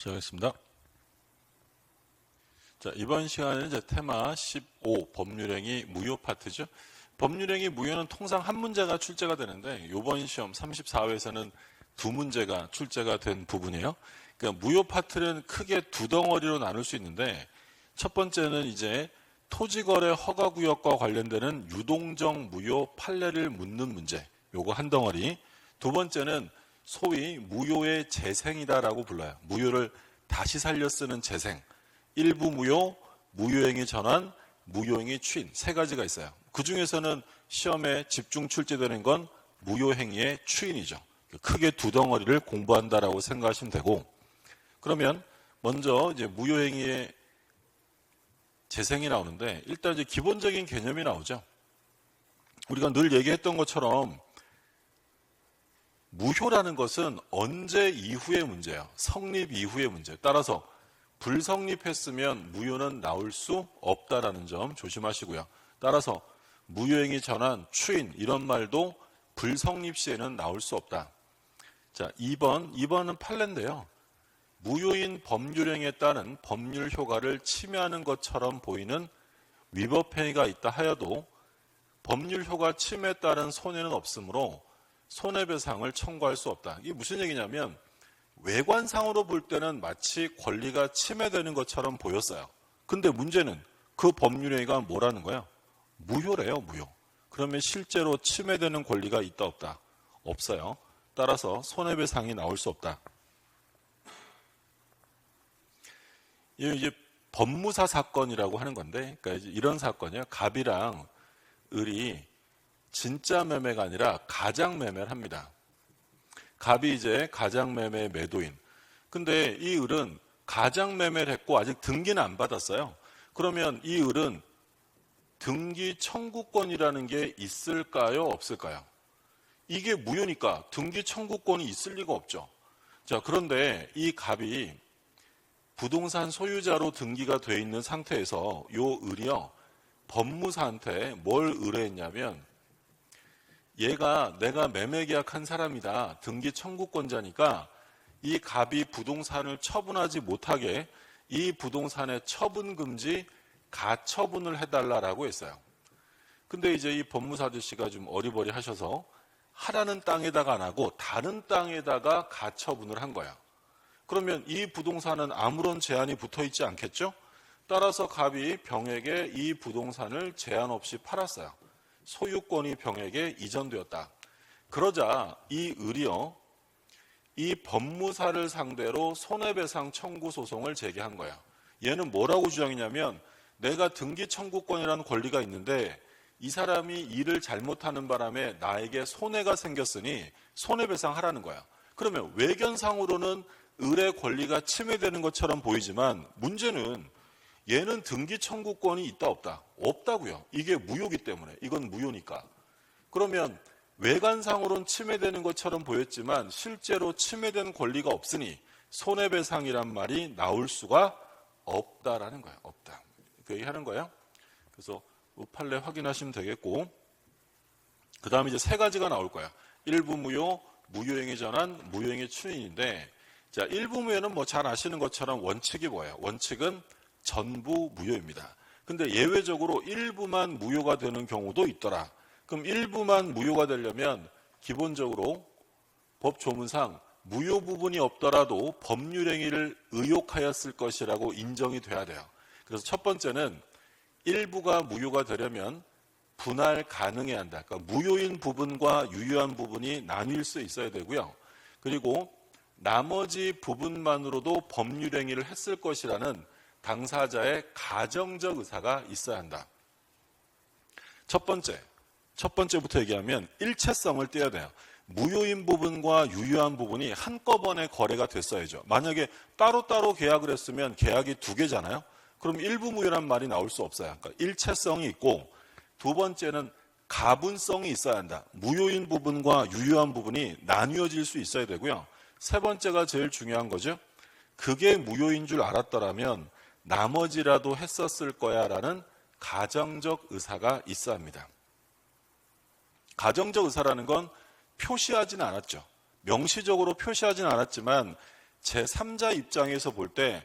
시작하겠습니다. 자, 이번 시간은 이제 테마 15 법률행위 무효 파트죠. 법률행위 무효는 통상 한 문제가 출제가 되는데 이번 시험 34회에서는 두 문제가 출제가 된 부분이에요. 그러니까 무효 파트는 크게 두 덩어리로 나눌 수 있는데 첫 번째는 이제 토지거래 허가구역과 관련되는 유동적 무효 판례를 묻는 문제, 요거 한 덩어리. 두 번째는 소위 무효의 재생이다라고 불러요. 무효를 다시 살려 쓰는 재생. 일부 무효, 무효행위 전환, 무효행위 추인 세 가지가 있어요. 그 중에서는 시험에 집중 출제되는 건 무효행위의 추인이죠. 크게 두 덩어리를 공부한다라고 생각하시면 되고, 그러면 먼저 이제 무효행위의 재생이 나오는데 일단 이제 기본적인 개념이 나오죠. 우리가 늘 얘기했던 것처럼 무효라는 것은 언제 이후의 문제예요. 성립 이후의 문제. 따라서 불성립했으면 무효는 나올 수 없다라는 점 조심하시고요. 따라서 무효행위 전환, 추인 이런 말도 불성립 시에는 나올 수 없다. 자, 2번은 판례인데요. 무효인 법률행위에 따른 법률 효과를 침해하는 것처럼 보이는 위법행위가 있다 하여도 법률 효과 침해에 따른 손해는 없으므로 손해배상을 청구할 수 없다. 이게 무슨 얘기냐면 외관상으로 볼 때는 마치 권리가 침해되는 것처럼 보였어요. 근데 문제는 그 법률행위가 뭐라는 거야? 무효래요, 무효. 그러면 실제로 침해되는 권리가 있다 없다? 없어요. 따라서 손해배상이 나올 수 없다. 이제 법무사 사건이라고 하는 건데, 그러니까 이런 사건이에요. 갑이랑 을이 진짜 매매가 아니라 가장 매매를 합니다. 갑이 이제 가장 매매 매도인. 근데 이 을은 가장 매매를 했고 아직 등기는 안 받았어요. 그러면 이 을은 등기 청구권이라는 게 있을까요? 없을까요? 이게 무효니까 등기 청구권이 있을 리가 없죠. 자, 그런데 이 갑이 부동산 소유자로 등기가 돼 있는 상태에서 요 을이요, 법무사한테 뭘 의뢰했냐면 얘가 내가 매매 계약한 사람이다. 등기 청구권자니까 이 갑이 부동산을 처분하지 못하게 이 부동산의 처분 금지 가처분을 해달라고 했어요. 근데 이제 이 법무사 아저씨가 좀 어리버리 하셔서 하라는 땅에다가 안 하고 다른 땅에다가 가처분을 한 거야. 그러면 이 부동산은 아무런 제한이 붙어 있지 않겠죠? 따라서 갑이 병에게 이 부동산을 제한 없이 팔았어요. 소유권이 병에게 이전되었다. 그러자 이 을이요, 이 법무사를 상대로 손해배상 청구 소송을 제기한 거야. 얘는 뭐라고 주장이냐면 내가 등기 청구권이라는 권리가 있는데 이 사람이 일을 잘못하는 바람에 나에게 손해가 생겼으니 손해배상하라는 거야. 그러면 외견상으로는 을의 권리가 침해되는 것처럼 보이지만 문제는 얘는 등기 청구권이 있다 없다? 없다고요. 이게 무효기 때문에. 이건 무효니까. 그러면 외관상으로는 침해되는 것처럼 보였지만 실제로 침해된 권리가 없으니 손해배상이란 말이 나올 수가 없다라는 거예요. 없다. 그 얘기하는 거예요. 그래서 판례 확인하시면 되겠고, 그 다음에 이제 세 가지가 나올 거야. 일부 무효, 무효행위 전환, 무효행위 추인인데, 자, 일부 무효는 뭐 잘 아시는 것처럼 원칙이 뭐예요? 원칙은 전부 무효입니다. 근데 예외적으로 일부만 무효가 되는 경우도 있더라. 그럼 일부만 무효가 되려면 기본적으로 법 조문상 무효 부분이 없더라도 법률행위를 의혹하였을 것이라고 인정이 돼야 돼요. 그래서 첫 번째는 일부가 무효가 되려면 분할 가능해야 한다. 그러니까 무효인 부분과 유효한 부분이 나뉠 수 있어야 되고요. 그리고 나머지 부분만으로도 법률행위를 했을 것이라는 당사자의 가정적 의사가 있어야 한다. 첫 번째부터 얘기하면 일체성을 떼야 돼요. 무효인 부분과 유효한 부분이 한꺼번에 거래가 됐어야죠. 만약에 따로따로 계약을 했으면 계약이 두 개잖아요. 그럼 일부 무효란 말이 나올 수 없어요. 그러니까 일체성이 있고, 두 번째는 가분성이 있어야 한다. 무효인 부분과 유효한 부분이 나뉘어질 수 있어야 되고요. 세 번째가 제일 중요한 거죠. 그게 무효인 줄 알았더라면 나머지라도 했었을 거야 라는 가정적 의사가 있어야 합니다. 가정적 의사라는 건 표시하지는 않았죠. 명시적으로 표시하지는 않았지만 제3자 입장에서 볼 때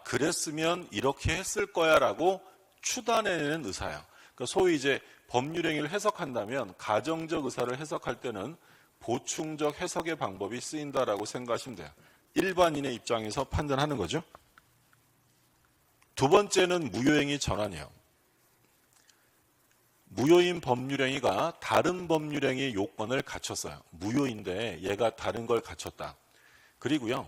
그랬으면 이렇게 했을 거야 라고 추단해내는 의사예요. 그러니까 소위 이제 법률행위를 해석한다면 가정적 의사를 해석할 때는 보충적 해석의 방법이 쓰인다라고 생각하시면 돼요. 일반인의 입장에서 판단하는 거죠. 두 번째는 무효행위 전환이에요. 무효인 법률행위가 다른 법률행위 요건을 갖췄어요. 무효인데 얘가 다른 걸 갖췄다. 그리고요,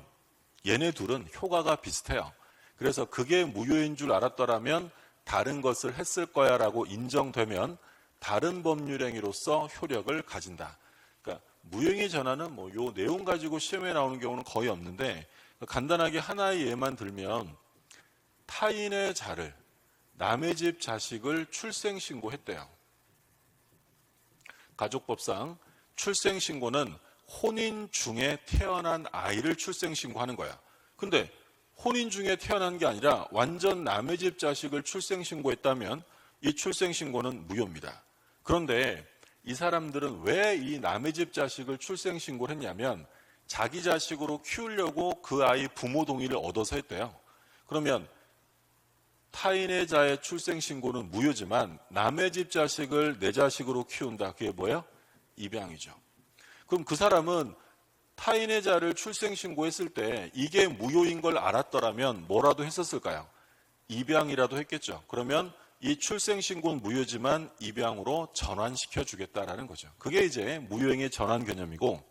얘네 둘은 효과가 비슷해요. 그래서 그게 무효인 줄 알았더라면 다른 것을 했을 거야 라고 인정되면 다른 법률행위로서 효력을 가진다. 그러니까 무효행위 전환은 요 내용 가지고 시험에 나오는 경우는 거의 없는데, 간단하게 하나의 예만 들면 타인의 자를, 남의 집 자식을 출생신고했대요. 가족법상 출생신고는 혼인 중에 태어난 아이를 출생신고하는 거야. 근데 혼인 중에 태어난 게 아니라 완전 남의 집 자식을 출생신고했다면 이 출생신고는 무효입니다. 그런데 이 사람들은 왜 이 남의 집 자식을 출생신고를 했냐면 자기 자식으로 키우려고 그 아이 부모 동의를 얻어서 했대요. 그러면 타인의 자의 출생신고는 무효지만 남의 집 자식을 내 자식으로 키운다. 그게 뭐예요? 입양이죠. 그럼 그 사람은 타인의 자를 출생신고했을 때 이게 무효인 걸 알았더라면 뭐라도 했었을까요? 입양이라도 했겠죠. 그러면 이 출생신고는 무효지만 입양으로 전환시켜 주겠다라는 거죠. 그게 이제 무효행위 전환 개념이고,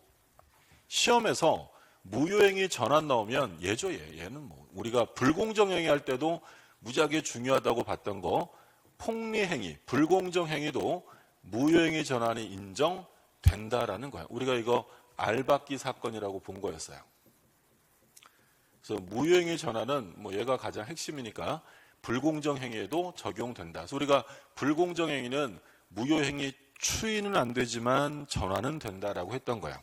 시험에서 무효행위 전환 나오면 얘죠. 얘는 우리가 불공정행위 할 때도 무지하게 중요하다고 봤던 거, 폭리행위, 불공정행위도 무효행위 전환이 인정된다라는 거예요. 우리가 이거 알박기 사건이라고 본 거였어요. 그래서 무효행위 전환은 얘가 가장 핵심이니까 불공정행위에도 적용된다. 그래서 우리가 불공정행위는 무효행위 추인은 안 되지만 전환은 된다라고 했던 거예요.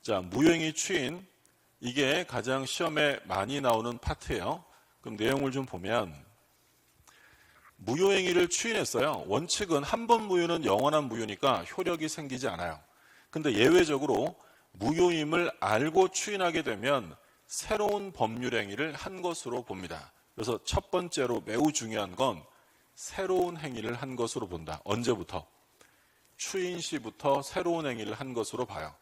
자, 무효행위 추인, 이게 가장 시험에 많이 나오는 파트예요. 그럼 내용을 좀 보면, 무효행위를 추인했어요. 원칙은 한 번 무효는 영원한 무효니까 효력이 생기지 않아요. 근데 예외적으로 무효임을 알고 추인하게 되면 새로운 법률행위를 한 것으로 봅니다. 그래서 첫 번째로 매우 중요한 건 새로운 행위를 한 것으로 본다. 언제부터? 추인 시부터 새로운 행위를 한 것으로 봐요.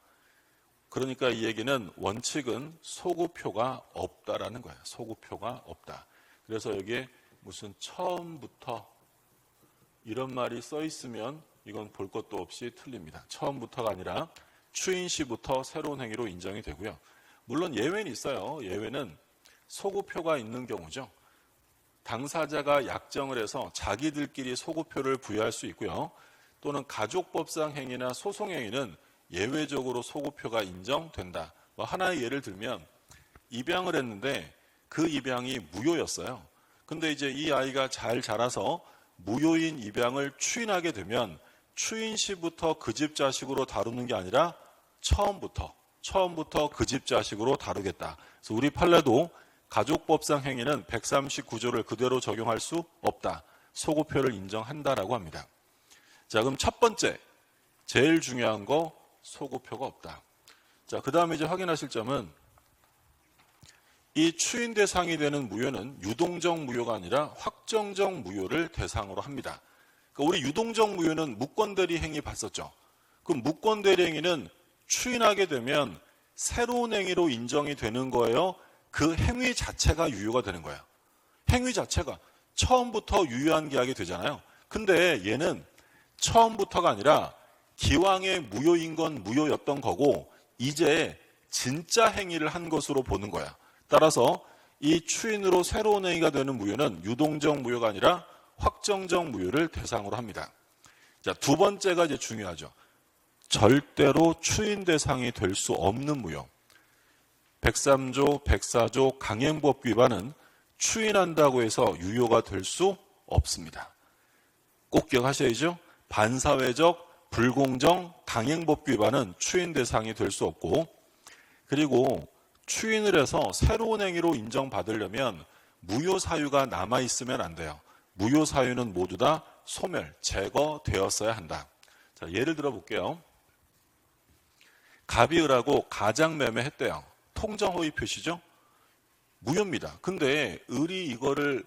그러니까 이 얘기는 원칙은 소구표가 없다라는 거예요. 소구표가 없다. 그래서 여기에 무슨 처음부터 이런 말이 써 있으면 이건 볼 것도 없이 틀립니다. 처음부터가 아니라 추인 시부터 새로운 행위로 인정이 되고요. 물론 예외는 있어요. 예외는 소구표가 있는 경우죠. 당사자가 약정을 해서 자기들끼리 소구표를 부여할 수 있고요. 또는 가족법상 행위나 소송행위는 예외적으로 소구표가 인정된다. 하나의 예를 들면 입양을 했는데 그 입양이 무효였어요. 근데 이제 이 아이가 잘 자라서 무효인 입양을 추인하게 되면 추인 시부터 그 집 자식으로 다루는 게 아니라 처음부터 그 집 자식으로 다루겠다. 그래서 우리 판례도 가족법상 행위는 139조를 그대로 적용할 수 없다. 소구표를 인정한다라고 합니다. 자, 그럼 첫 번째, 제일 중요한 거 소구표가 없다. 자, 그 다음에 이제 확인하실 점은 이 추인 대상이 되는 무효는 유동적 무효가 아니라 확정적 무효를 대상으로 합니다. 그러니까 우리 유동적 무효는 무권대리 행위 봤었죠. 그럼 무권대리 행위는 추인하게 되면 새로운 행위로 인정이 되는 거예요. 그 행위 자체가 유효가 되는 거예요. 행위 자체가 처음부터 유효한 계약이 되잖아요. 근데 얘는 처음부터가 아니라 기왕의 무효인 건 무효였던 거고 이제 진짜 행위를 한 것으로 보는 거야. 따라서 이 추인으로 새로운 행위가 되는 무효는 유동적 무효가 아니라 확정적 무효를 대상으로 합니다. 자, 두 번째가 이제 중요하죠. 절대로 추인 대상이 될 수 없는 무효. 103조, 104조 강행법 위반은 추인한다고 해서 유효가 될 수 없습니다. 꼭 기억하셔야죠. 반사회적, 불공정, 강행법 위반은 추인 대상이 될 수 없고, 그리고 추인을 해서 새로운 행위로 인정받으려면 무효 사유가 남아있으면 안 돼요. 무효 사유는 모두 다 소멸, 제거되었어야 한다. 자, 예를 들어 볼게요. 갑이 을하고 가장매매 했대요. 통장 허위 표시죠? 무효입니다. 근데 을이 이거를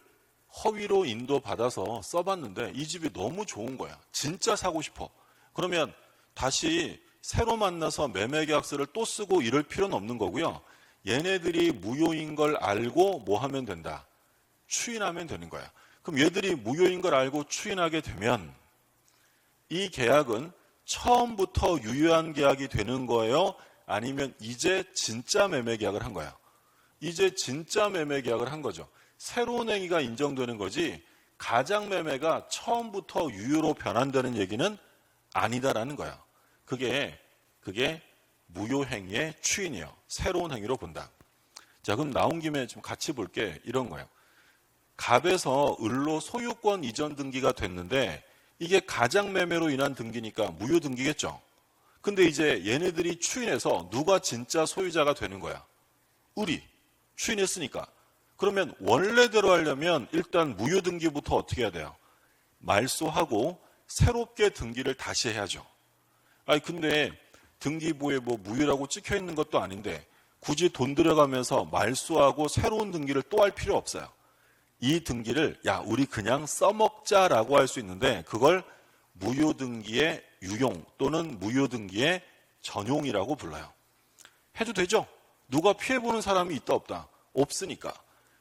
허위로 인도받아서 써봤는데 이 집이 너무 좋은 거야. 진짜 사고 싶어. 그러면 다시 새로 만나서 매매계약서를 또 쓰고 이럴 필요는 없는 거고요. 얘네들이 무효인 걸 알고 뭐 하면 된다? 추인하면 되는 거야. 그럼 얘들이 무효인 걸 알고 추인하게 되면 이 계약은 처음부터 유효한 계약이 되는 거예요? 아니면 이제 진짜 매매 계약을 한 거야? 이제 진짜 매매 계약을 한 거죠. 새로운 행위가 인정되는 거지 가장 매매가 처음부터 유효로 변환되는 얘기는 아니다라는 거야. 그게 무효 행위의 추인이에요. 새로운 행위로 본다. 자, 그럼 나온 김에 좀 같이 볼게. 이런 거예요. 갑에서 을로 소유권 이전 등기가 됐는데 이게 가장 매매로 인한 등기니까 무효 등기겠죠. 근데 이제 얘네들이 추인해서 누가 진짜 소유자가 되는 거야? 을이 추인했으니까. 그러면 원래대로 하려면 일단 무효 등기부터 어떻게 해야 돼요? 말소하고 새롭게 등기를 다시 해야죠. 아니 근데 등기부에 뭐 무효라고 찍혀 있는 것도 아닌데 굳이 돈 들여가면서 말소하고 새로운 등기를 또 할 필요 없어요. 이 등기를 야 우리 그냥 써먹자라고 할 수 있는데 그걸 무효등기의 유용 또는 무효등기의 전용이라고 불러요. 해도 되죠? 누가 피해보는 사람이 있다 없다? 없으니까.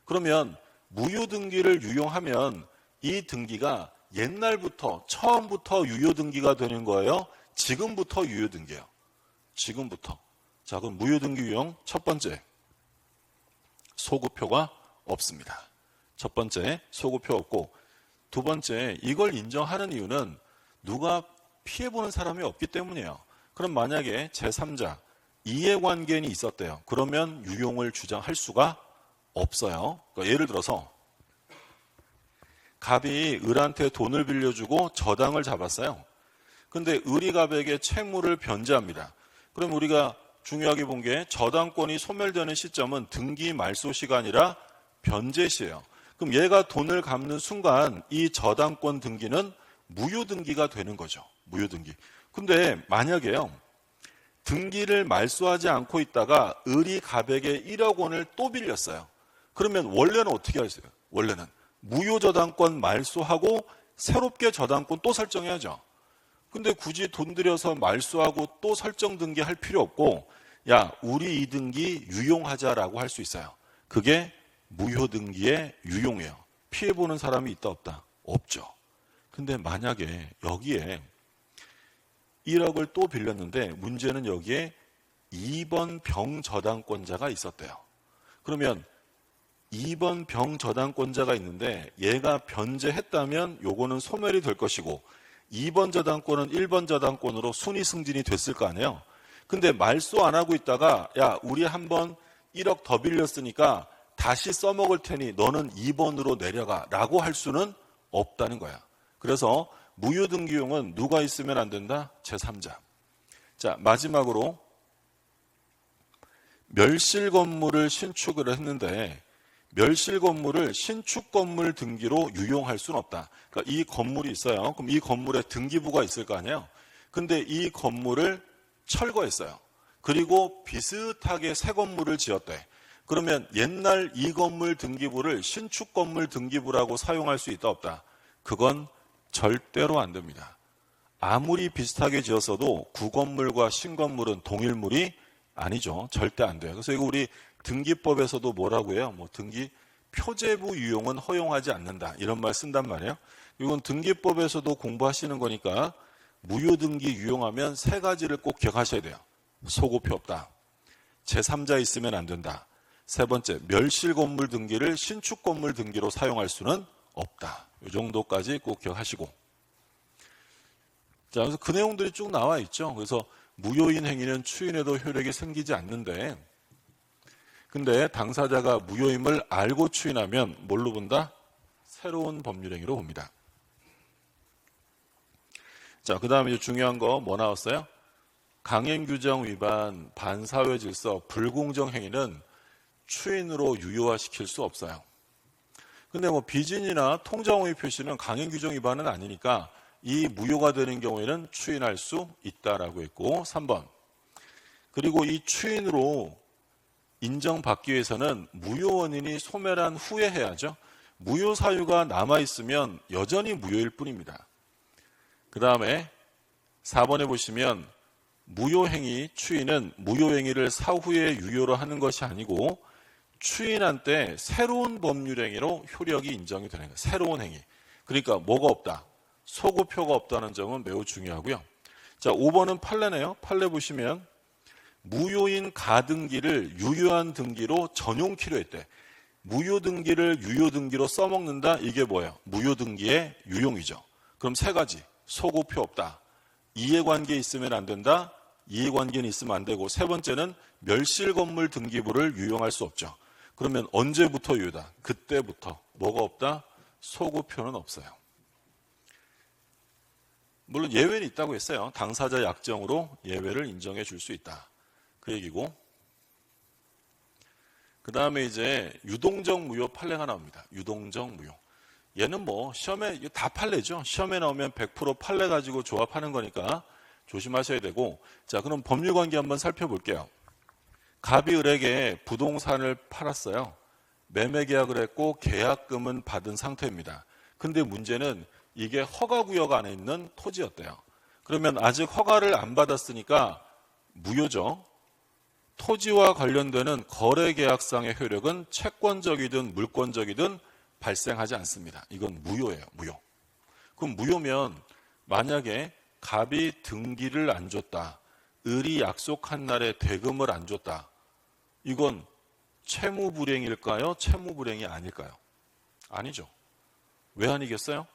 그러면 무효등기를 유용하면 이 등기가 옛날부터 처음부터 유효등기가 되는 거예요? 지금부터 유효등기예요. 지금부터. 자, 그럼 무효등기 유용 첫 번째 소구표가 없습니다. 첫 번째 소구표 없고 두 번째 이걸 인정하는 이유는 누가 피해보는 사람이 없기 때문이에요. 그럼 만약에 제3자 이해관계인이 있었대요. 그러면 유용을 주장할 수가 없어요. 그러니까 예를 들어서 갑이 을한테 돈을 빌려주고 저당을 잡았어요. 근데 을이 갑에게 채무를 변제합니다. 그럼 우리가 중요하게 본 게 저당권이 소멸되는 시점은 등기 말소 시간이라 변제 시예요. 그럼 얘가 돈을 갚는 순간 이 저당권 등기는 무효 등기가 되는 거죠. 무효 등기. 근데 만약에요. 등기를 말소하지 않고 있다가 을이 갑에게 1억 원을 또 빌렸어요. 그러면 원래는 어떻게 하세요? 원래는 무효 저당권 말소하고 새롭게 저당권 또 설정해야죠. 근데 굳이 돈 들여서 말소하고 또 설정 등기할 필요 없고 야 우리 이 등기 유용하자라고 할 수 있어요. 그게 무효 등기의 유용이에요. 피해보는 사람이 있다 없다? 없죠. 근데 만약에 여기에 1억을 또 빌렸는데 문제는 여기에 2번 병 저당권자가 있었대요. 그러면 2번 병 저당권자가 있는데 얘가 변제했다면 요거는 소멸이 될 것이고 2번 저당권은 1번 저당권으로 순위 승진이 됐을 거 아니에요. 근데 말소 안 하고 있다가 야 우리 한번 1억 더 빌렸으니까 다시 써먹을 테니 너는 2번으로 내려가 라고 할 수는 없다는 거야. 그래서 무효등기용은 누가 있으면 안 된다? 제3자. 자, 마지막으로 멸실 건물을 신축을 했는데 멸실 건물을 신축 건물 등기로 유용할 수는 없다. 그러니까 이 건물이 있어요. 그럼 이 건물에 등기부가 있을 거 아니에요. 근데 이 건물을 철거했어요. 그리고 비슷하게 새 건물을 지었대. 그러면 옛날 이 건물 등기부를 신축 건물 등기부라고 사용할 수 있다 없다? 그건 절대로 안 됩니다. 아무리 비슷하게 지었어도 구건물과 신건물은 동일물이 아니죠. 절대 안 돼요. 그래서 이거 우리 등기법에서도 뭐라고 해요? 뭐 등기 표제부 유용은 허용하지 않는다. 이런 말 쓴단 말이에요. 이건 등기법에서도 공부하시는 거니까 무효등기 유용하면 세 가지를 꼭 기억하셔야 돼요. 소구표 없다. 제3자 있으면 안 된다. 세 번째, 멸실 건물 등기를 신축 건물 등기로 사용할 수는 없다. 이 정도까지 꼭 기억하시고. 자, 그래서 그 내용들이 쭉 나와 있죠. 그래서 무효인 행위는 추인해도 효력이 생기지 않는데, 근데 당사자가 무효임을 알고 추인하면 뭘로 본다? 새로운 법률 행위로 봅니다. 자, 그 다음에 중요한 거 뭐 나왔어요? 강행규정 위반, 반사회 질서, 불공정 행위는 추인으로 유효화시킬 수 없어요. 근데 뭐 비진이나 통장호의 표시는 강행규정 위반은 아니니까 이 무효가 되는 경우에는 추인할 수 있다라고 했고 3번. 그리고 이 추인으로 인정받기 위해서는 무효 원인이 소멸한 후에 해야죠. 무효 사유가 남아있으면 여전히 무효일 뿐입니다. 그 다음에 4번에 보시면 무효행위, 추인은 무효행위를 사후에 유효로 하는 것이 아니고 추인한 때 새로운 법률행위로 효력이 인정이 되는 거예요. 새로운 행위. 그러니까 뭐가 없다? 소급효가 없다는 점은 매우 중요하고요. 자, 5번은 판례네요. 판례 보시면 무효인 가등기를 유효한 등기로 전용키로 했대. 무효 등기를 유효 등기로 써먹는다. 이게 뭐예요? 무효 등기의 유용이죠. 그럼 세 가지. 소급효 없다. 이해관계 있으면 안 된다. 이해관계는 있으면 안 되고, 세 번째는 멸실건물 등기부를 유용할 수 없죠. 그러면 언제부터 유효다? 그때부터. 뭐가 없다? 소급효는 없어요. 물론 예외는 있다고 했어요. 당사자 약정으로 예외를 인정해 줄 수 있다. 그 얘기고. 그 다음에 이제 유동적 무효 판례가 나옵니다. 유동적 무효. 얘는 뭐 시험에 다 판례죠. 시험에 나오면 100% 판례 가지고 조합하는 거니까 조심하셔야 되고. 자, 그럼 법률관계 한번 살펴볼게요. 갑이 을에게 부동산을 팔았어요. 매매계약을 했고 계약금은 받은 상태입니다. 근데 문제는 이게 허가구역 안에 있는 토지였대요. 그러면 아직 허가를 안 받았으니까 무효죠. 토지와 관련되는 거래계약상의 효력은 채권적이든 물권적이든 발생하지 않습니다. 이건 무효예요. 무효. 그럼 무효면 만약에 갑이 등기를 안 줬다. 을이 약속한 날에 대금을 안 줬다. 이건 채무불이행일까요? 채무불이행이 아닐까요? 아니죠. 왜 아니겠어요?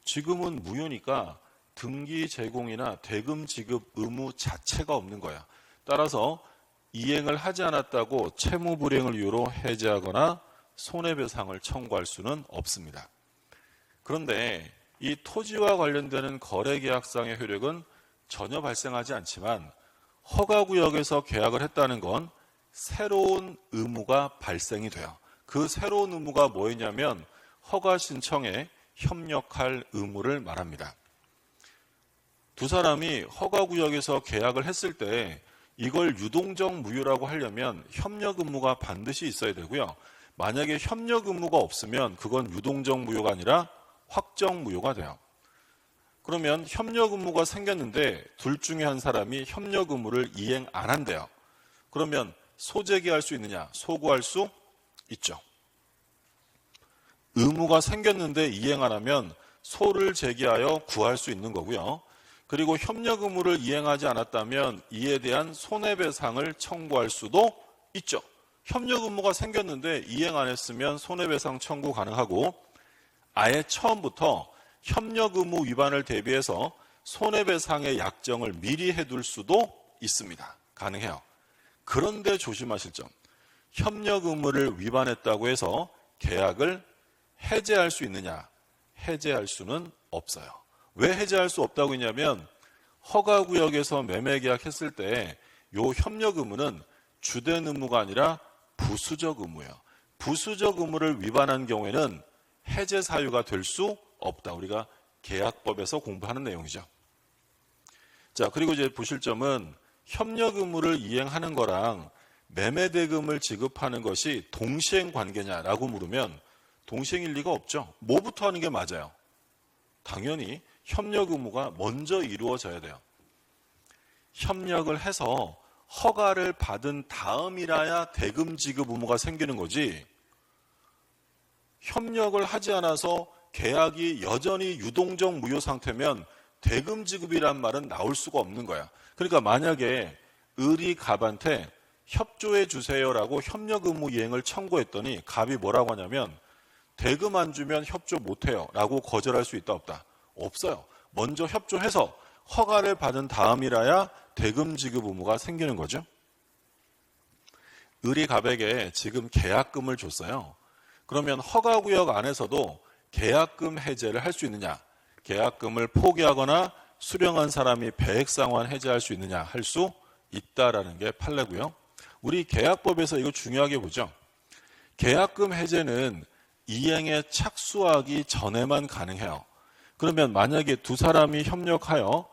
지금은 무효니까 등기 제공이나 대금 지급 의무 자체가 없는 거야. 따라서 이행을 하지 않았다고 채무불이행을 이유로 해제하거나 손해배상을 청구할 수는 없습니다. 그런데 이 토지와 관련되는 거래계약상의 효력은 전혀 발생하지 않지만 허가구역에서 계약을 했다는 건 새로운 의무가 발생이 돼요. 그 새로운 의무가 뭐였냐면 허가 신청에 협력할 의무를 말합니다. 두 사람이 허가구역에서 계약을 했을 때 이걸 유동적 무효라고 하려면 협력 의무가 반드시 있어야 되고요. 만약에 협력 의무가 없으면 그건 유동적 무효가 아니라 확정 무효가 돼요. 그러면 협력 의무가 생겼는데 둘 중에 한 사람이 협력 의무를 이행 안 한대요. 그러면 소제기할 수 있느냐? 소구할 수 있죠. 의무가 생겼는데 이행 안 하면 소를 제기하여 구할 수 있는 거고요. 그리고 협력 의무를 이행하지 않았다면 이에 대한 손해배상을 청구할 수도 있죠. 협력 의무가 생겼는데 이행 안 했으면 손해배상 청구 가능하고, 아예 처음부터 협력 의무 위반을 대비해서 손해배상의 약정을 미리 해둘 수도 있습니다. 가능해요. 그런데 조심하실 점, 협력 의무를 위반했다고 해서 계약을 해제할 수 있느냐? 해제할 수는 없어요. 왜 해제할 수 없다고 했냐면 허가구역에서 매매계약했을 때 요 협력 의무는 주된 의무가 아니라 부수적 의무예요. 부수적 의무를 위반한 경우에는 해제 사유가 될 수 없다. 우리가 계약법에서 공부하는 내용이죠. 자, 그리고 이제 보실 점은 협력 의무를 이행하는 거랑 매매대금을 지급하는 것이 동시행 관계냐라고 물으면 동시행일 리가 없죠. 뭐부터 하는 게 맞아요? 당연히 협력 의무가 먼저 이루어져야 돼요. 협력을 해서 허가를 받은 다음이라야 대금 지급 의무가 생기는 거지, 협력을 하지 않아서 계약이 여전히 유동적 무효 상태면 대금 지급이란 말은 나올 수가 없는 거야. 그러니까 만약에 을이 갑한테 협조해 주세요라고 협력 의무 이행을 청구했더니 갑이 뭐라고 하냐면 대금 안 주면 협조 못해요 라고 거절할 수 있다 없다? 없어요. 먼저 협조해서 허가를 받은 다음이라야 대금 지급 의무가 생기는 거죠. 을이 갑에게 지금 계약금을 줬어요. 그러면 허가구역 안에서도 계약금 해제를 할 수 있느냐? 계약금을 포기하거나 수령한 사람이 배액상환 해제할 수 있느냐? 할 수 있다라는 게 판례고요. 우리 계약법에서 이거 중요하게 보죠. 계약금 해제는 이행에 착수하기 전에만 가능해요. 그러면 만약에 두 사람이 협력하여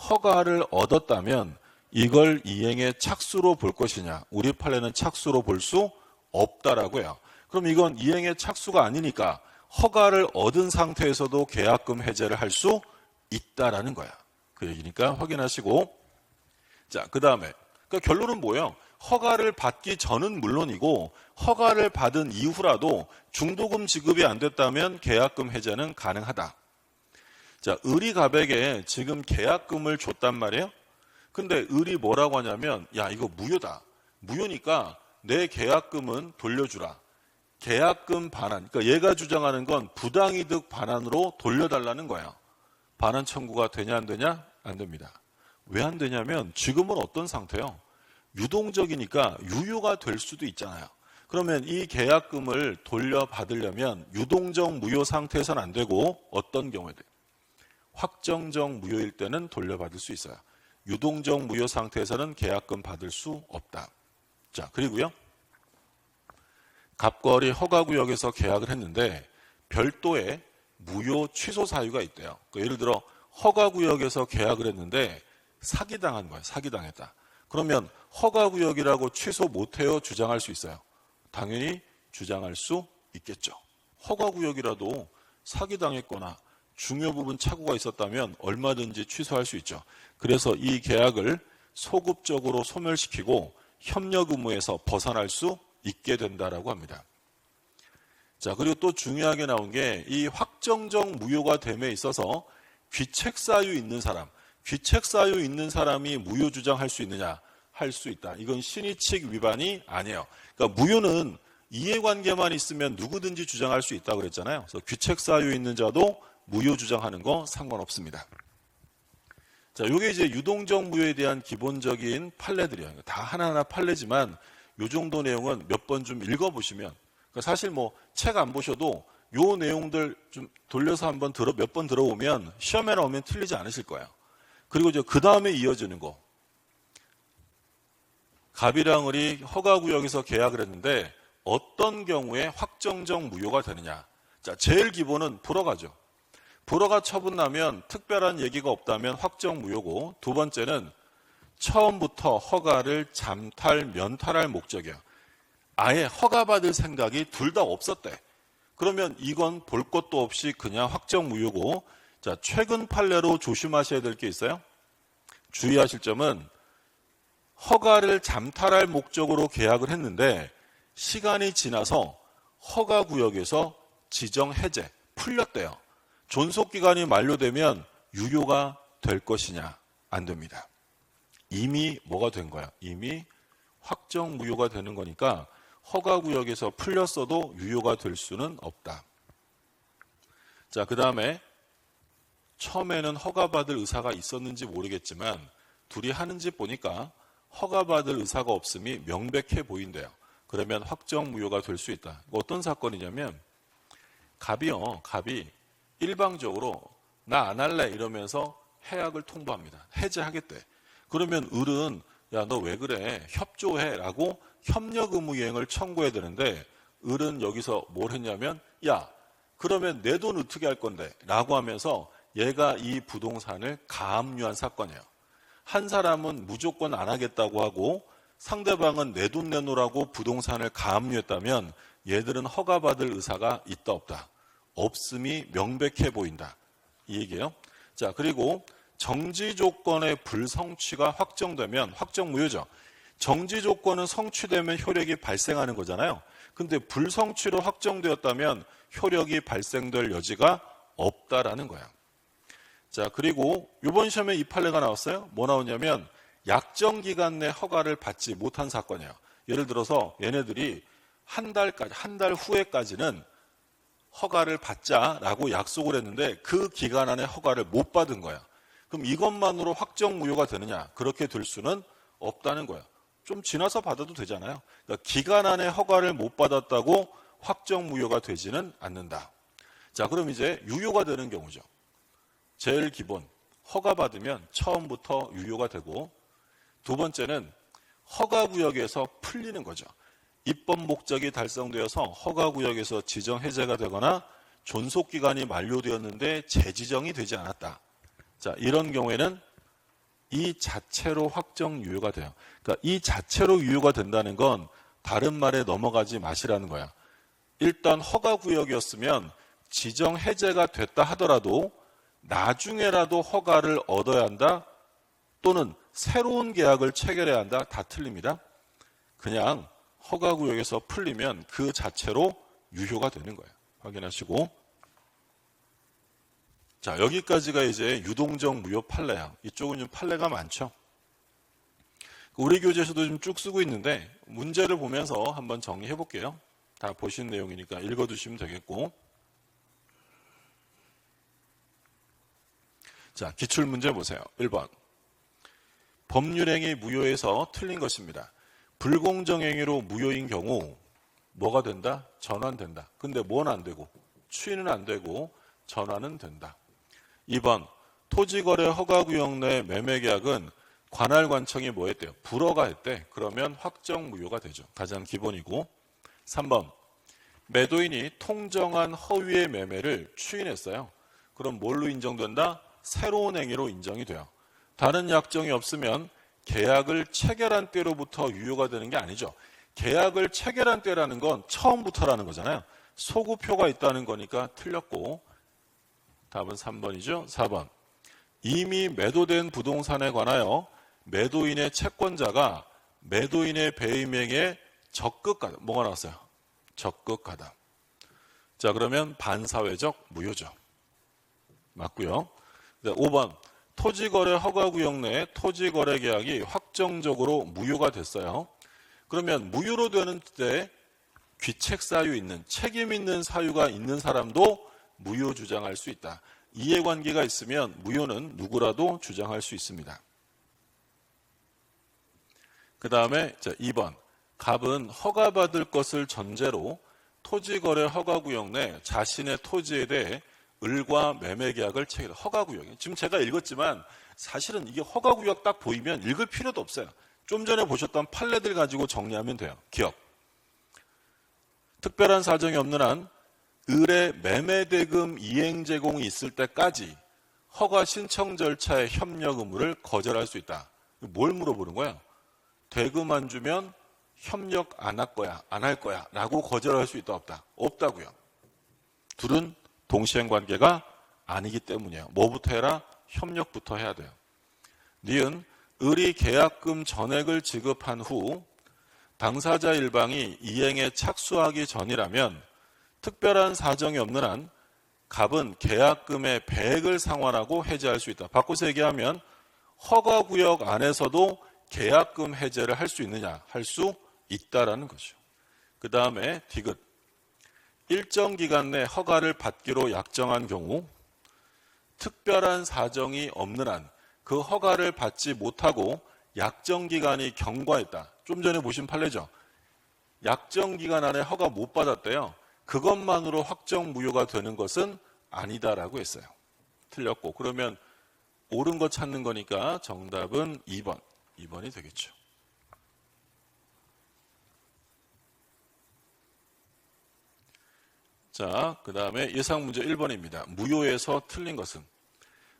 허가를 얻었다면 이걸 이행의 착수로 볼 것이냐? 우리 판례는 착수로 볼 수 없다라고 해요. 그럼 이건 이행의 착수가 아니니까 허가를 얻은 상태에서도 계약금 해제를 할 수 있다라는 거야. 그 얘기니까 확인하시고. 자, 그 다음에 그러니까 결론은 뭐예요? 허가를 받기 전은 물론이고 허가를 받은 이후라도 중도금 지급이 안 됐다면 계약금 해제는 가능하다. 자, 을이 갑에게 지금 계약금을 줬단 말이에요. 근데 을이 뭐라고 하냐면 야, 이거 무효다. 무효니까 내 계약금은 돌려주라. 계약금 반환. 그러니까 얘가 주장하는 건 부당이득 반환으로 돌려달라는 거예요. 반환 청구가 되냐 안 되냐? 안 됩니다. 왜 안 되냐면 지금은 어떤 상태요? 유동적이니까 유효가 될 수도 있잖아요. 그러면 이 계약금을 돌려받으려면 유동적 무효 상태에서는 안 되고 어떤 경우에 돼요? 확정적 무효일 때는 돌려받을 수 있어요. 유동적 무효 상태에서는 계약금 받을 수 없다. 자, 그리고요. 갑과 을이 허가구역에서 계약을 했는데 별도의 무효 취소 사유가 있대요. 그러니까 예를 들어 허가구역에서 계약을 했는데 사기당한 거예요. 사기당했다. 그러면 허가구역이라고 취소 못해요? 주장할 수 있어요? 당연히 주장할 수 있겠죠. 허가구역이라도 사기당했거나 중요 부분 착오가 있었다면 얼마든지 취소할 수 있죠. 그래서 이 계약을 소급적으로 소멸시키고 협력 의무에서 벗어날 수 있게 된다라고 합니다. 자, 그리고 또 중요하게 나온 게 이 확정적 무효가 됨에 있어서 귀책사유 있는 사람, 귀책사유 있는 사람이 무효 주장할 수 있느냐? 할 수 있다. 이건 신의칙 위반이 아니에요. 그러니까 무효는 이해관계만 있으면 누구든지 주장할 수 있다고 그랬잖아요. 그래서 귀책사유 있는 자도 무효 주장하는 거 상관없습니다. 자, 이게 이제 유동적 무효에 대한 기본적인 판례들이에요. 다 하나하나 판례지만 이 정도 내용은 몇 번 좀 읽어보시면, 그러니까 사실 뭐 책 안 보셔도 요 내용들 좀 돌려서 한번 몇 번 들어오면 시험에 나오면 틀리지 않으실 거예요. 그리고 이제 그 다음에 이어지는 거. 갑이랑 을이 허가구역에서 계약을 했는데 어떤 경우에 확정적 무효가 되느냐. 자, 제일 기본은 불허가죠. 불허가 처분나면 특별한 얘기가 없다면 확정 무효고, 두 번째는 처음부터 허가를 잠탈, 면탈할 목적이야. 아예 허가받을 생각이 둘 다 없었대. 그러면 이건 볼 것도 없이 그냥 확정 무효고, 자, 최근 판례로 조심하셔야 될 게 있어요. 주의하실 점은 허가를 잠탈할 목적으로 계약을 했는데 시간이 지나서 허가구역에서 지정 해제, 풀렸대요. 존속기간이 만료되면 유효가 될 것이냐? 안 됩니다. 이미 뭐가 된 거야? 이미 확정 무효가 되는 거니까 허가구역에서 풀렸어도 유효가 될 수는 없다. 자, 그 다음에 처음에는 허가받을 의사가 있었는지 모르겠지만 둘이 하는 짓 보니까 허가받을 의사가 없음이 명백해 보인대요. 그러면 확정 무효가 될 수 있다. 어떤 사건이냐면 갑이 일방적으로 나 안 할래 이러면서 해약을 통보합니다. 해제하겠대. 그러면 을은 야, 너 왜 그래? 협조해 라고 협력 의무 이행을 청구해야 되는데 을은 여기서 뭘 했냐면 야, 그러면 내 돈 어떻게 할 건데? 라고 하면서 얘가 이 부동산을 가압류한 사건이에요. 한 사람은 무조건 안 하겠다고 하고 상대방은 내 돈 내놓으라고 부동산을 가압류했다면 얘들은 허가받을 의사가 있다 없다? 없음이 명백해 보인다. 이 얘기예요. 자, 그리고 정지 조건의 불성취가 확정되면 확정 무효죠. 정지 조건은 성취되면 효력이 발생하는 거잖아요. 근데 불성취로 확정되었다면 효력이 발생될 여지가 없다라는 거야. 자, 그리고 이번 시험에 이 판례가 나왔어요. 뭐 나오냐면 약정 기간 내 허가를 받지 못한 사건이에요. 예를 들어서 얘네들이 한 달 후에까지는 허가를 받자라고 약속을 했는데 그 기간 안에 허가를 못 받은 거야. 그럼 이것만으로 확정 무효가 되느냐? 그렇게 될 수는 없다는 거야. 좀 지나서 받아도 되잖아요. 그러니까 기간 안에 허가를 못 받았다고 확정 무효가 되지는 않는다. 자, 그럼 이제 유효가 되는 경우죠. 제일 기본, 허가 받으면 처음부터 유효가 되고, 두 번째는 허가구역에서 풀리는 거죠. 입법 목적이 달성되어서 허가구역에서 지정 해제가 되거나 존속기간이 만료되었는데 재지정이 되지 않았다. 자, 이런 경우에는 이 자체로 확정 유효가 돼요. 그러니까 이 자체로 유효가 된다는 건 다른 말에 넘어가지 마시라는 거야. 일단 허가구역이었으면 지정 해제가 됐다 하더라도 나중에라도 허가를 얻어야 한다, 또는 새로운 계약을 체결해야 한다, 다 틀립니다. 그냥 허가구역에서 풀리면 그 자체로 유효가 되는 거예요. 확인하시고. 자, 여기까지가 이제 유동적 무효 판례야. 이쪽은 좀 판례가 많죠. 우리 교재에서도 좀 쭉 쓰고 있는데 문제를 보면서 한번 정리해 볼게요. 다 보신 내용이니까 읽어두시면 되겠고. 자, 기출문제 보세요. 1번. 법률행위 무효에서 틀린 것입니다. 불공정행위로 무효인 경우 뭐가 된다? 전환된다. 근데 뭐는 안 되고, 추인은 안 되고 전환은 된다. 2번. 토지거래 허가구역 내 매매계약은 관할관청이 뭐 했대요? 불허가 했대. 그러면 확정 무효가 되죠. 가장 기본이고. 3번. 매도인이 통정한 허위의 매매를 추인했어요. 그럼 뭘로 인정된다? 새로운 행위로 인정이 돼요. 다른 약정이 없으면 계약을 체결한 때로부터 유효가 되는 게 아니죠. 계약을 체결한 때라는 건 처음부터라는 거잖아요. 소구표가 있다는 거니까 틀렸고. 답은 3번이죠. 4번. 이미 매도된 부동산에 관하여 매도인의 채권자가 매도인의 배임행에 적극하다. 뭐가 나왔어요? 적극하다. 자, 그러면 반사회적 무효죠. 맞고요. 5번. 토지거래 허가구역 내 토지거래 계약이 확정적으로 무효가 됐어요. 그러면 무효로 되는 때 귀책사유 있는, 책임 있는 사유가 있는 사람도 무효 주장할 수 있다. 이해관계가 있으면 무효는 누구라도 주장할 수 있습니다. 그 다음에 2번. 갑은 허가받을 것을 전제로 토지거래 허가구역 내 자신의 토지에 대해 을과 매매계약을 체결. 허가구역. 지금 제가 읽었지만 사실은 이게 허가구역 딱 보이면 읽을 필요도 없어요. 좀 전에 보셨던 판례들 가지고 정리하면 돼요. 기억. 특별한 사정이 없는 한 을의 매매대금 이행 제공이 있을 때까지 허가 신청 절차의 협력 의무를 거절할 수 있다. 뭘 물어보는 거예요? 대금 안 주면 협력 안 할 거야, 안 할 거야 라고 거절할 수 있다, 없다? 없다고요. 둘은 동시행 관계가 아니기 때문이에요. 뭐부터 해라? 협력부터 해야 돼요. 니은 을이 계약금 전액을 지급한 후 당사자 일방이 이행에 착수하기 전이라면 특별한 사정이 없는 한 갑은 계약금의 배액을 상환하고 해제할 수 있다. 바꿔서 얘기하면 허가구역 안에서도 계약금 해제를 할 수 있느냐? 할 수 있다라는 거죠. 그 다음에 디귿. 일정 기간 내 허가를 받기로 약정한 경우 특별한 사정이 없는 한 그 허가를 받지 못하고 약정 기간이 경과했다. 좀 전에 보신 판례죠. 약정 기간 안에 허가 못 받았대요. 그것만으로 확정 무효가 되는 것은 아니다라고 했어요. 틀렸고. 그러면 옳은 거 찾는 거니까 정답은 2번. 2번이 되겠죠. 자, 그 다음에 예상 문제 1번입니다. 무효에서 틀린 것은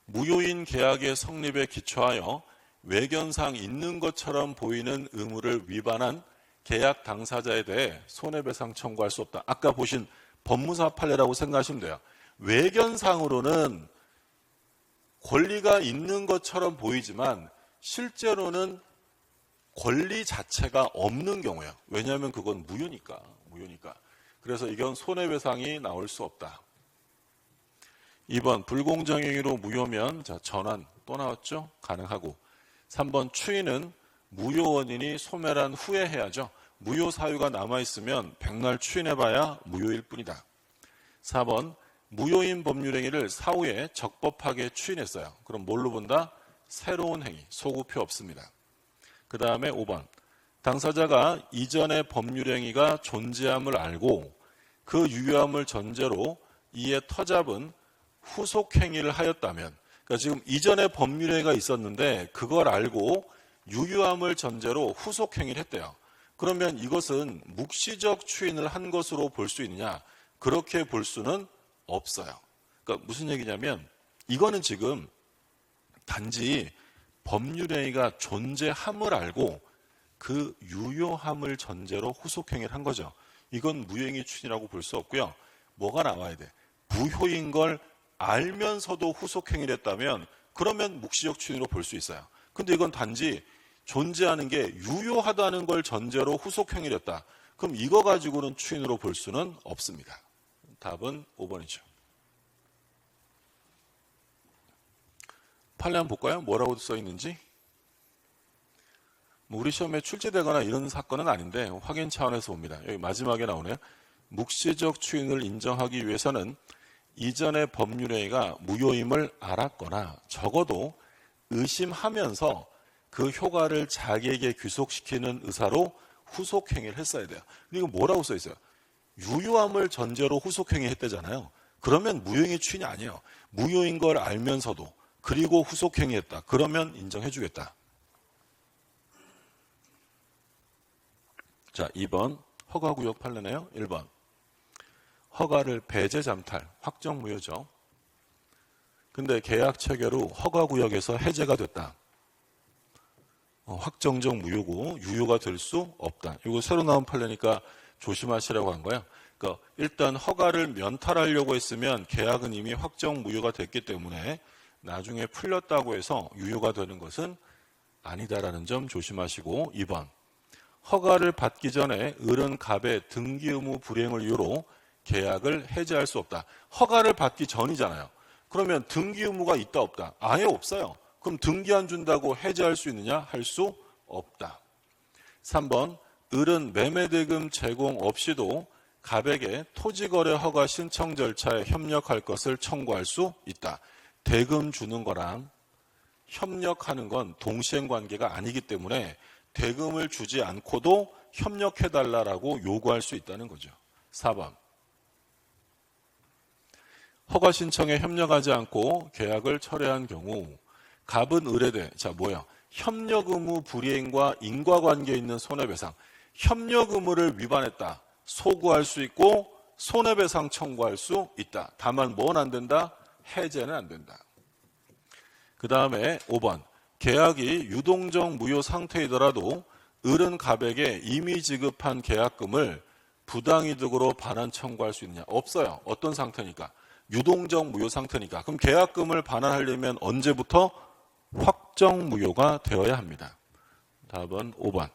무효인 계약의 성립에 기초하여 외견상 있는 것처럼 보이는 의무를 위반한 계약 당사자에 대해 손해배상 청구할 수 없다. 아까 보신 법무사 판례라고 생각하시면 돼요. 외견상으로는 권리가 있는 것처럼 보이지만 실제로는 권리 자체가 없는 경우예요. 왜냐하면 그건 무효니까. 그래서 이건 손해배상이 나올 수 없다. 2번 불공정행위로 무효면 전환 또 나왔죠? 가능하고. 3번 추인은 무효 원인이 소멸한 후에 해야죠. 무효 사유가 남아있으면 백날 추인해봐야 무효일 뿐이다. 4번 무효인 법률행위를 사후에 적법하게 추인했어요. 그럼 뭘로 본다? 새로운 행위, 소구표 없습니다. 그 다음에 5번 당사자가 이전의 법률행위가 존재함을 알고 그 유효함을 전제로 이에 터잡은 후속행위를 하였다면, 그러니까 지금 이전에 법률행위가 있었는데 그걸 알고 유효함을 전제로 후속행위를 했대요. 그러면 이것은 묵시적 추인을 한 것으로 볼 수 있느냐? 그렇게 볼 수는 없어요. 그러니까 무슨 얘기냐면 이거는 지금 단지 법률행위가 존재함을 알고 그 유효함을 전제로 후속행위를 한 거죠. 이건 무효행위 추인이라고 볼 수 없고요. 뭐가 나와야 돼? 무효인 걸 알면서도 후속행위를 했다면 그러면 묵시적 추인으로 볼 수 있어요. 근데 이건 단지 존재하는 게 유효하다는 걸 전제로 후속행위를 했다. 그럼 이거 가지고는 추인으로 볼 수는 없습니다. 답은 5번이죠. 판례 한번 볼까요? 뭐라고 써 있는지. 우리 시험에 출제되거나 이런 사건은 아닌데 확인 차원에서 봅니다. 여기 마지막에 나오네요. 묵시적 추인을 인정하기 위해서는 이전의 법률행위가 무효임을 알았거나 적어도 의심하면서 그 효과를 자기에게 귀속시키는 의사로 후속행위를 했어야 돼요. 그리고 뭐라고 써 있어요? 유효함을 전제로 후속행위 했대잖아요. 그러면 무효행위 추인이 아니에요. 무효인 걸 알면서도 그리고 후속행위했다. 그러면 인정해주겠다. 자, 2번 허가구역 판례네요. 1번 허가를 배제 잠탈 확정무효죠. 근데 계약 체결 후 허가구역에서 해제가 됐다. 확정적 무효고 유효가 될 수 없다. 이거 새로 나온 판례니까 조심하시라고 한 거예요. 그러니까 일단 허가를 면탈하려고 했으면 계약은 이미 확정 무효가 됐기 때문에 나중에 풀렸다고 해서 유효가 되는 것은 아니다라는 점 조심하시고 2번 허가를 받기 전에 을은 갑의 등기 의무 불이행을 이유로 계약을 해지할 수 없다. 허가를 받기 전이잖아요. 그러면 등기 의무가 있다 없다? 아예 없어요. 그럼 등기 안 준다고 해지할 수 있느냐? 할 수 없다. 3번 을은 매매대금 제공 없이도 갑에게 토지거래 허가 신청 절차에 협력할 것을 청구할 수 있다. 대금 주는 거랑 협력하는 건 동시행관계가 아니기 때문에 대금을 주지 않고도 협력해달라고 요구할 수 있다는 거죠. 4번 허가 신청에 협력하지 않고 계약을 철회한 경우 갑은 을에 대해 협력 의무 불이행과 인과관계에 있는 손해배상 협력 의무를 위반했다. 소구할 수 있고 손해배상 청구할 수 있다. 다만 뭐는 안 된다? 해제는 안 된다. 그 다음에 5번 계약이 유동적 무효 상태이더라도 을은 갑에게 이미 지급한 계약금을 부당이득으로 반환 청구할 수 있느냐? 없어요. 어떤 상태니까? 유동적 무효 상태니까. 그럼 계약금을 반환하려면 언제부터? 확정 무효가 되어야 합니다. 답은 5번.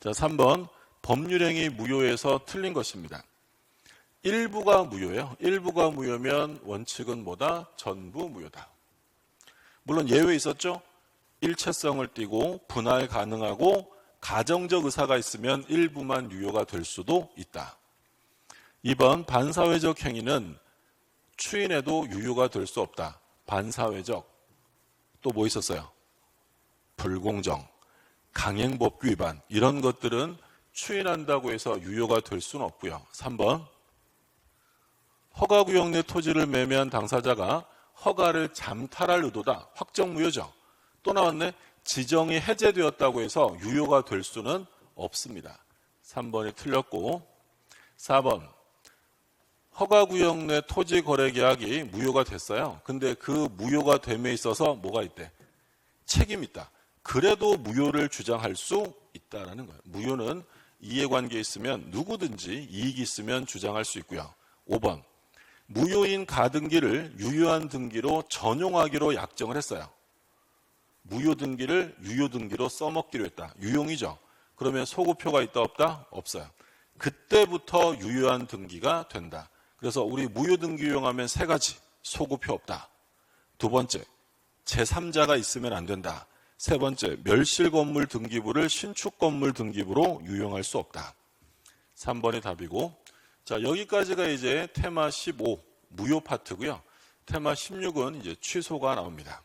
자, 3번 법률행위 무효에서 틀린 것입니다. 일부가 무효예요. 일부가 무효면 원칙은 뭐다? 전부 무효다. 물론 예외 있었죠? 일체성을 띠고 분할 가능하고 가정적 의사가 있으면 일부만 유효가 될 수도 있다. 2번 반사회적 행위는 추인해도 유효가 될 수 없다. 반사회적 또 뭐 있었어요? 불공정, 강행법규 위반 이런 것들은 추인한다고 해서 유효가 될 수는 없고요. 3번 허가구역 내 토지를 매매한 당사자가 허가를 잠탈할 의도다. 확정무효죠. 또 나왔네. 지정이 해제되었다고 해서 유효가 될 수는 없습니다. 3번이 틀렸고 4번 허가구역 내 토지 거래 계약이 무효가 됐어요. 근데 그 무효가 됨에 있어서 뭐가 있대? 책임이 있다. 그래도 무효를 주장할 수 있다는 거예요. 무효는 이해관계 있으면 누구든지 이익이 있으면 주장할 수 있고요. 5번 무효인 가등기를 유효한 등기로 전용하기로 약정을 했어요. 무효 등기를 유효 등기로 써먹기로 했다. 유용이죠. 그러면 소구표가 있다 없다? 없어요. 그때부터 유효한 등기가 된다. 그래서 우리 무효 등기 유용하면 세 가지. 소구표 없다. 두 번째, 제3자가 있으면 안 된다. 세 번째, 멸실 건물 등기부를 신축 건물 등기부로 유용할 수 없다. 3번이 답이고, 자, 여기까지가 이제 테마 15 무효 파트고요. 테마 16은 이제 취소가 나옵니다.